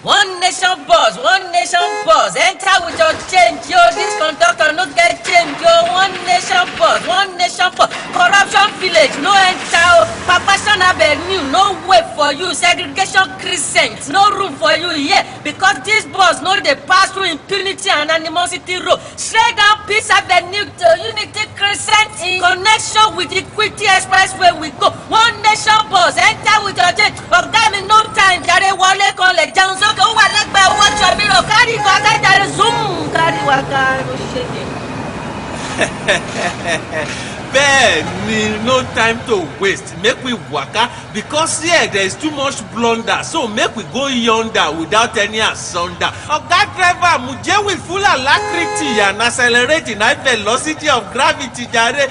One nation boss, enter with your change, yo. This conductor no get change, yo. One nation boss, corruption village, no enter. Papashan Avenue, no way for you. Segregation crescent, no room for you here. Because this boss know they pass through impunity and animosity road. Straight down Peace Avenue to Unity Crescent. In connection with Equity Expressway we go. One nation boss, enter with your change. But damn in no time, carry wale collect down. So go like by watch your mirror. Carry waka, carry zoom, carry waka, no shaking. Benny, no time to waste. Make we waka because here there is too much blunder. So make we go yonder without any asunder. Oga driver, muje with full alacrity and accelerating high velocity of gravity. Jare.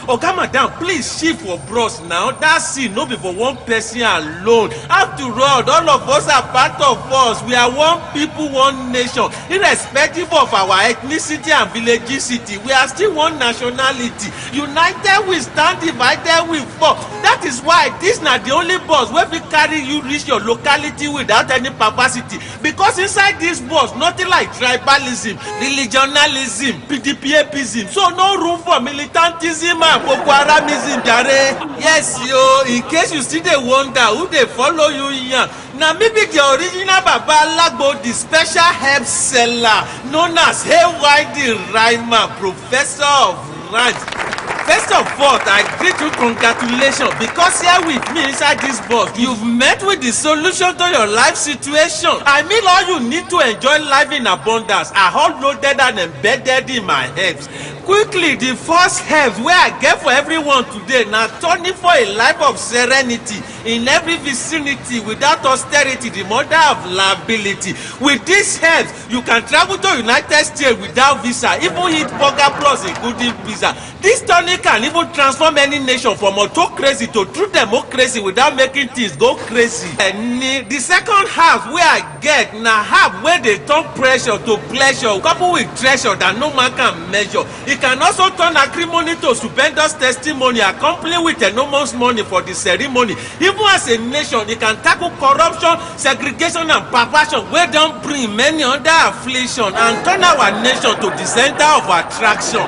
Oga madam, please shift for bros now. That scene no be for one person alone. After all of us are part of us. We are one people, one nation. Irrespective of our ethnicity and villageicity, we are still one nationality. United we stand, divided we fall. That is why this na the only bus wey fit carry you reach your locality without any perversity. Because inside this bus, nothing like tribalism, religionalism, PDPapism. So no room for militantism and Boko Haramism, jare. Yes, yo. In case you still dey wonder who dey follow you here, na me be the original Baba Alagbo, the special herb seller known as Haywire the Rhymer, Professor of Rhymes. First of all, I greet you congratulations because here with me inside this box, you've met with the solution to your life situation. I mean all you need to enjoy life in abundance are all loaded and embedded in my head. Quickly, the first herbs wey I get for everyone today na turning for a life of serenity in every vicinity without austerity, the mother of liability. With these herbs, you can travel to United States without visa, even eat burger plus including pizza. This tonic can even transform any nation from autocracy to true democracy without making things go crazy. And the second herb wey I get na herb wey dey turn pressure to pleasure, coupled with treasure that no man can measure. It can also turn acrimony to stupendous testimony, accompanied with enormous money for the ceremony. Even as a nation, it can tackle corruption, segregation, and perversion, wey don bring many other affliction and turn our nation to the center of attraction.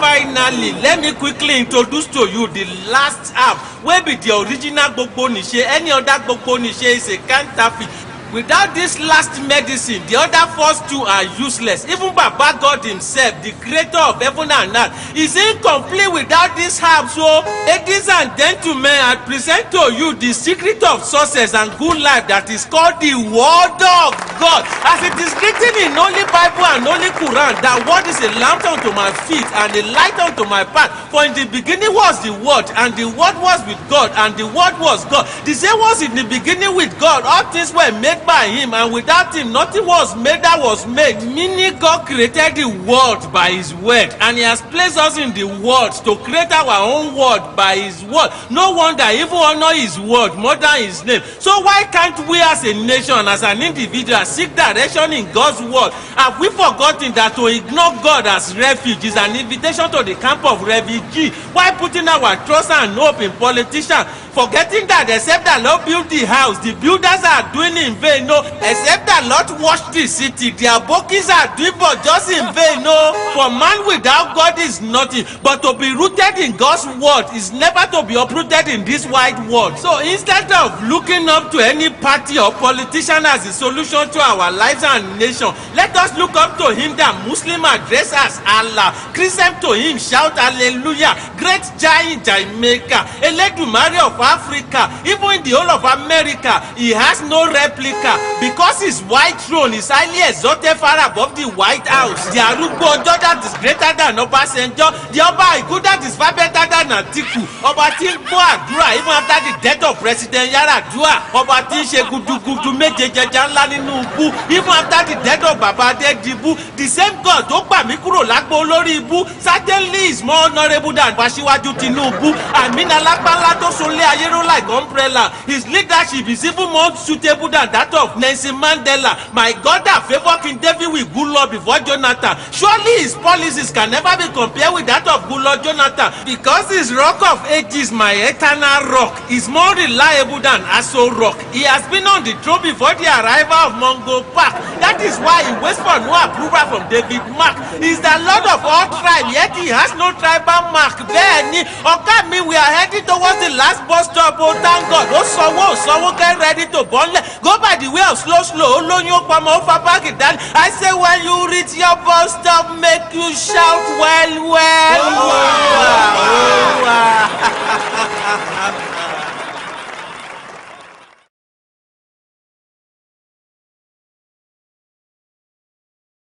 Finally, let me quickly introduce to you the last app wey be the original Gbogbo Nise. Any other Gbogbo Nise is a counterfeit. Without this last medicine, the other first two are useless. Even Baba God himself, the creator of heaven and earth, is incomplete without this herb. So, ladies and gentlemen, I present to you the secret of success and good life that is called the Word of God. As it is written in Holy Bible and Holy Quran, that word is a lamp unto my feet and a light unto my path. For in the beginning was the Word, and the Word was with God, and the Word was God. The same was in the beginning with God. All things were made by him, and without him nothing was made that was made. Meaning God created the world by his word, and he has placed us in the world to create our own world by his word. No wonder even honor his word more than his name. So why can't we as a nation, as an individual, seek direction in God's word? Have we forgotten that to ignore God as refuge is an invitation to the camp of refugee? Why putting our trust and hope in politicians, forgetting that except the Lord build the house, the builders are doing in vain? No, except the Lord wash the city, their bookies are doing but just in vain. No, for man without God is nothing, but to be rooted in God's word is never to be uprooted in this wide world. So instead of looking up to any party or politician as the solution to our lives and nation, let us look up to him that Muslim address as Allah, Christian to him shout hallelujah, great giant Jamaica, Eledumare of Africa, even in the whole of America, he has no replica. Because his white throne is highly exalted far above the White House. The Arugbo Ojo that is greater than Obasanjo. The Oba Igu that is far better than Atiku. Oba tí ń gbọ́ àdúrà even after the death of President Yar'Adua. Oba tí ń ṣe gudugudu méjèèjì ńlá nínú ibú even after the death of Baba Adedibu. The same God tó gbà mí kúrò lágbo olórí ibú certainly is more honourable than Aṣíwájú Tinubu. Àmín alápálá tó sunlé Bayero like umbrella. His leadership is even more suitable than that of Nelson Mandela. My God, that favor King David with Goodluck before Jonathan. Surely his policies can never be compared with that of Goodluck Jonathan, because his Rock of Ages, my eternal rock, is more reliable than Aso Rock. He has been on the throne before the arrival of Mongo Park. That is why he waits for no approval from David Mark. He is the Lord of all tribes, yet he has no tribal mark. Bẹ́ẹ̀ni, ọ̀gá mi, we are heading towards the last bus stop. Oh, thank God. Ó sanwó, get ready to bọ́nlẹ̀. Go by the way of slow. Olóyún ó pamọ́, ó fa báàgì dání. I say when you reach your bus stop, make you shout well.